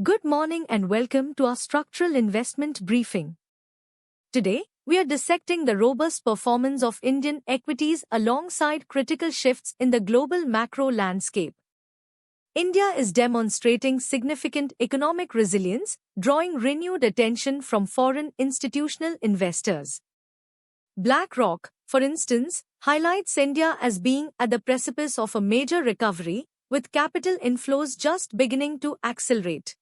Good morning and welcome to our structural investment briefing. Today, we are dissecting the robust performance of Indian equities alongside critical shifts in the global macro landscape. India is demonstrating significant economic resilience, drawing renewed attention from foreign institutional investors. BlackRock, for instance, highlights India as being at the precipice of a major recovery, with capital inflows just beginning to accelerate.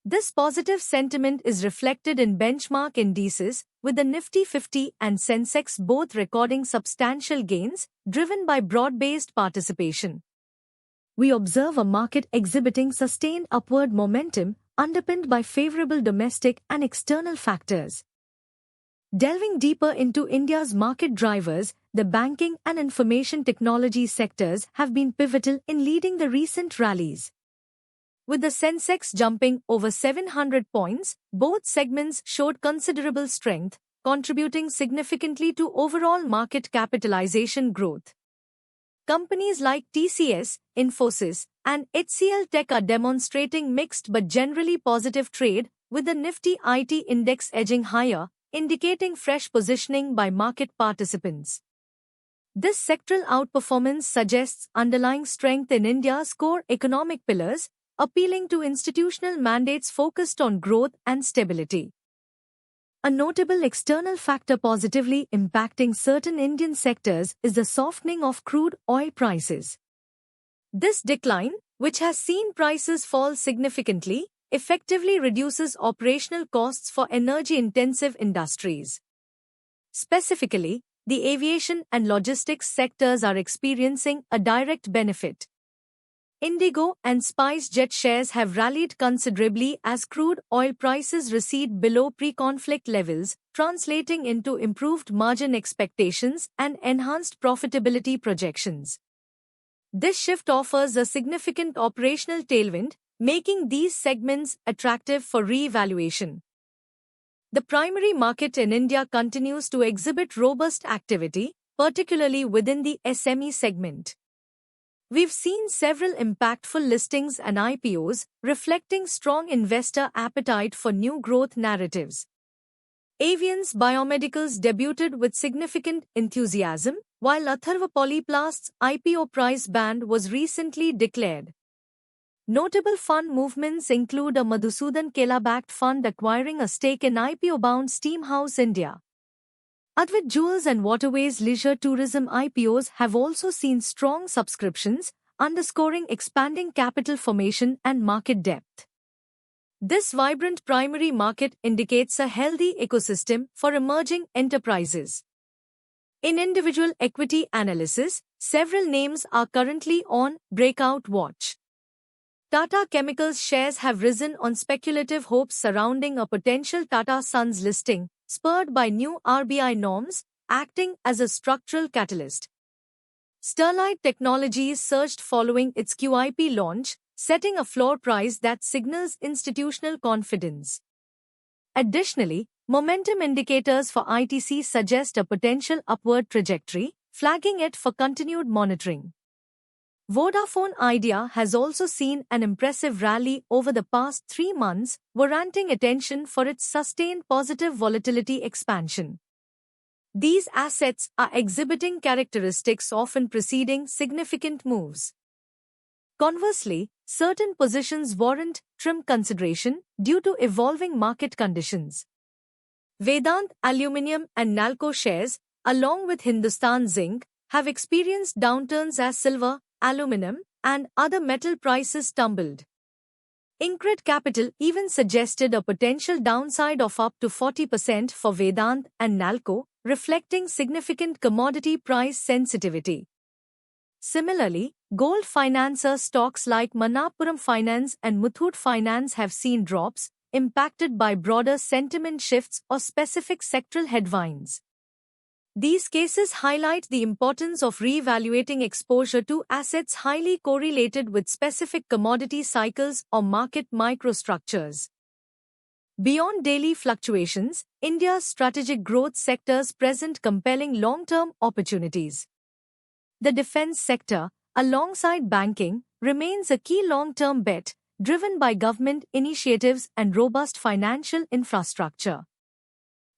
This positive sentiment is reflected in benchmark indices, with the Nifty 50 and Sensex both recording substantial gains, driven by broad-based participation. We observe a market exhibiting sustained upward momentum, underpinned by favorable domestic and external factors. Delving deeper into India's market drivers, the banking and information technology sectors have been pivotal in leading the recent rallies. With the Sensex jumping over 700 points, both segments showed considerable strength, contributing significantly to overall market capitalization growth. Companies like TCS, Infosys, and HCL are demonstrating mixed but generally positive trade, with the Nifty IT index edging higher, indicating fresh positioning by market participants. This sectoral outperformance suggests underlying strength in India's core economic pillars, appealing to institutional mandates focused on growth and stability. A notable external factor positively impacting certain Indian sectors is the softening of crude oil prices. This decline, which has seen prices fall significantly, effectively reduces operational costs for energy-intensive industries. Specifically, the aviation and logistics sectors are experiencing a direct benefit. Indigo and SpiceJet shares have rallied considerably as crude oil prices recede below pre-conflict levels, translating into improved margin expectations and enhanced profitability projections. This shift offers a significant operational tailwind, making these segments attractive for re-evaluation. The primary market in India continues to exhibit robust activity, particularly within the SME segment. We've seen several impactful listings and IPOs, reflecting strong investor appetite for new growth narratives. Aviance Biomedicals debuted with significant enthusiasm, while Atharva Polyplast's IPO price band was recently declared. Notable fund movements include a Madhusudan Kela-backed fund acquiring a stake in IPO-bound Steamhouse India. Advait Jewels and Waterways Leisure Tourism IPOs have also seen strong subscriptions, underscoring expanding capital formation and market depth. This vibrant primary market indicates a healthy ecosystem for emerging enterprises. In individual equity analysis, several names are currently on breakout watch. Tata Chemicals shares have risen on speculative hopes surrounding a potential Tata Sons listing, spurred by new RBI norms, acting as a structural catalyst. Sterlite Technologies surged following its QIP launch, setting a floor price that signals institutional confidence. Additionally, momentum indicators for ITC suggest a potential upward trajectory, flagging it for continued monitoring. Vodafone Idea has also seen an impressive rally over the past 3 months, warranting attention for its sustained positive volatility expansion. These assets are exhibiting characteristics often preceding significant moves. Conversely, certain positions warrant trim consideration due to evolving market conditions. Vedant Aluminium and Nalco shares, along with Hindustan Zinc, have experienced downturns as silver, aluminum, and other metal prices tumbled. Incred Capital even suggested a potential downside of up to 40% for Vedant and Nalco, reflecting significant commodity price sensitivity. Similarly, gold financer stocks like Manappuram Finance and Muthoot Finance have seen drops, impacted by broader sentiment shifts or specific sectoral headwinds. These cases highlight the importance of re-evaluating exposure to assets highly correlated with specific commodity cycles or market microstructures. Beyond daily fluctuations, India's strategic growth sectors present compelling long-term opportunities. The defense sector, alongside banking, remains a key long-term bet, driven by government initiatives and robust financial infrastructure.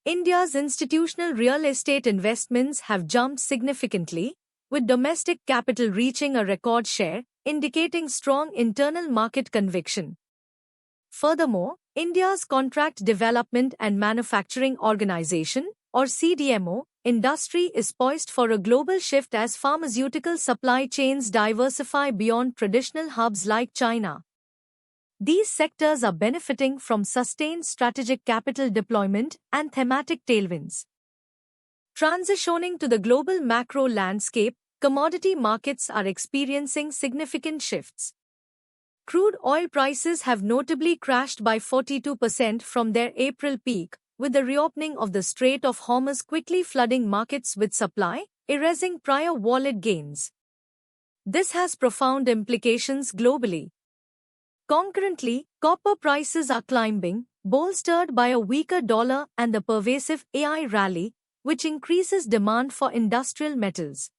India's institutional real estate investments have jumped significantly, with domestic capital reaching a record share, indicating strong internal market conviction. Furthermore, India's Contract Development and Manufacturing Organization, or CDMO, industry is poised for a global shift as pharmaceutical supply chains diversify beyond traditional hubs like China. These sectors are benefiting from sustained strategic capital deployment and thematic tailwinds. Transitioning to the global macro landscape, commodity markets are experiencing significant shifts. Crude oil prices have notably crashed by 42% from their April peak, with the reopening of the Strait of Hormuz quickly flooding markets with supply, erasing prior wallet gains. This has profound implications globally. Concurrently, copper prices are climbing, bolstered by a weaker dollar and the pervasive AI rally, which increases demand for industrial metals.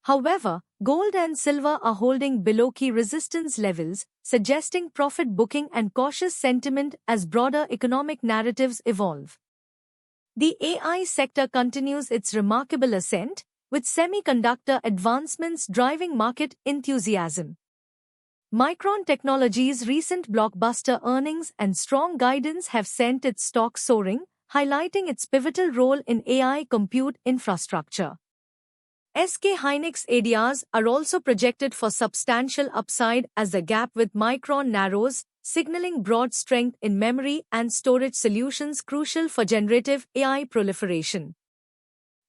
However, gold and silver are holding below key resistance levels, suggesting profit booking and cautious sentiment as broader economic narratives evolve. The AI sector continues its remarkable ascent, with semiconductor advancements driving market enthusiasm. Micron Technology's recent blockbuster earnings and strong guidance have sent its stock soaring, highlighting its pivotal role in AI compute infrastructure. SK Hynix ADRs are also projected for substantial upside as the gap with Micron narrows, signaling broad strength in memory and storage solutions crucial for generative AI proliferation.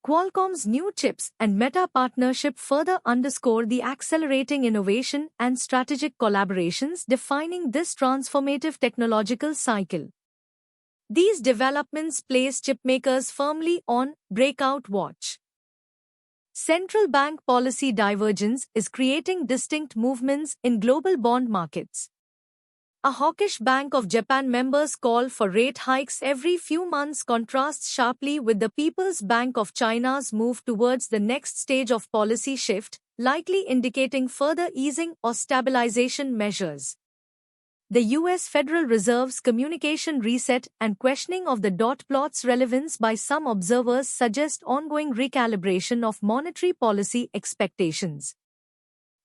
Qualcomm's new chips and Meta partnership further underscore the accelerating innovation and strategic collaborations defining this transformative technological cycle. These developments place chipmakers firmly on breakout watch. Central bank policy divergence is creating distinct movements in global bond markets. A hawkish Bank of Japan member's call for rate hikes every few months contrasts sharply with the People's Bank of China's move towards the next stage of policy shift, likely indicating further easing or stabilization measures. The U.S. Federal Reserve's communication reset and questioning of the dot plot's relevance by some observers suggest ongoing recalibration of monetary policy expectations.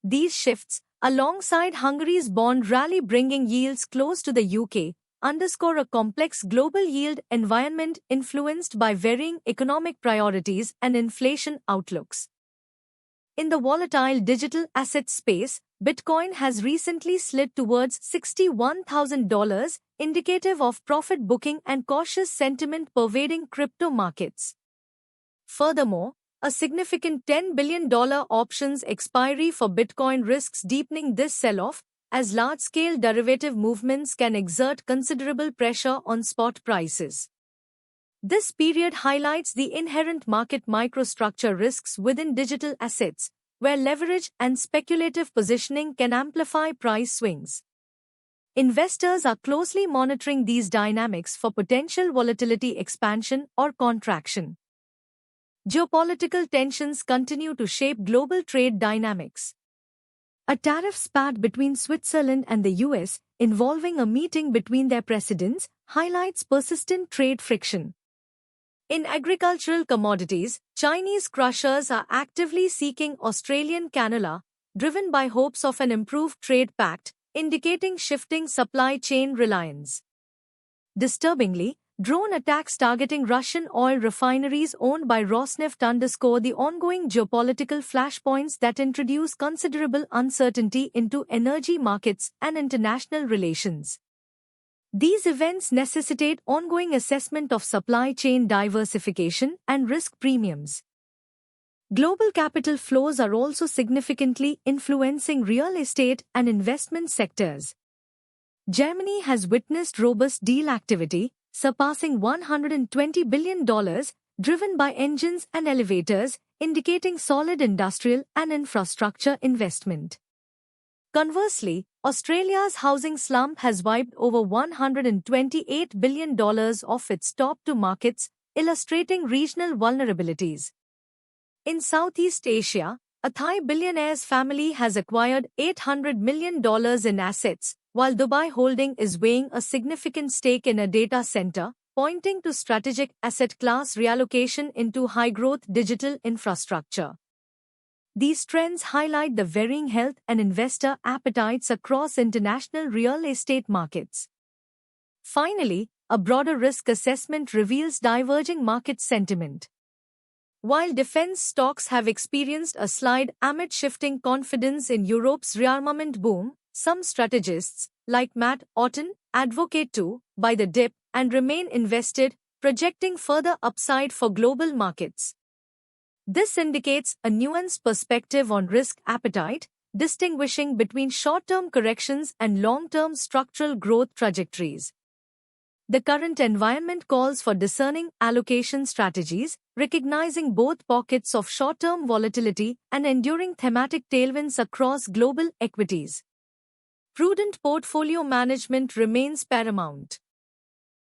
These shifts, alongside Hungary's bond rally bringing yields close to the UK, underscore a complex global yield environment influenced by varying economic priorities and inflation outlooks. In the volatile digital asset space, Bitcoin has recently slid towards $61,000, indicative of profit booking and cautious sentiment pervading crypto markets. Furthermore, a significant $10 billion options expiry for Bitcoin risks deepening this sell-off, as large-scale derivative movements can exert considerable pressure on spot prices. This period highlights the inherent market microstructure risks within digital assets, where leverage and speculative positioning can amplify price swings. Investors are closely monitoring these dynamics for potential volatility expansion or contraction. Geopolitical tensions continue to shape global trade dynamics. A tariff spat between Switzerland and the US, involving a meeting between their presidents, highlights persistent trade friction. In agricultural commodities, Chinese crushers are actively seeking Australian canola, driven by hopes of an improved trade pact, indicating shifting supply chain reliance. Disturbingly, drone attacks targeting Russian oil refineries owned by Rosneft underscore the ongoing geopolitical flashpoints that introduce considerable uncertainty into energy markets and international relations. These events necessitate ongoing assessment of supply chain diversification and risk premiums. Global capital flows are also significantly influencing real estate and investment sectors. Germany has witnessed robust deal activity, surpassing $120 billion, driven by engines and elevators, indicating solid industrial and infrastructure investment. Conversely, Australia's housing slump has wiped over $128 billion off its top two markets, illustrating regional vulnerabilities. In Southeast Asia, a Thai billionaire's family has acquired $800 million in assets, while Dubai Holding is weighing a significant stake in a data center, pointing to strategic asset class reallocation into high-growth digital infrastructure. These trends highlight the varying health and investor appetites across international real estate markets. Finally, a broader risk assessment reveals diverging market sentiment. While defense stocks have experienced a slide amid shifting confidence in Europe's rearmament boom, some strategists, like Matt Oughton, advocate to buy the dip and remain invested, projecting further upside for global markets. This indicates a nuanced perspective on risk appetite, distinguishing between short-term corrections and long-term structural growth trajectories. The current environment calls for discerning allocation strategies, recognizing both pockets of short-term volatility and enduring thematic tailwinds across global equities. Prudent portfolio management remains paramount.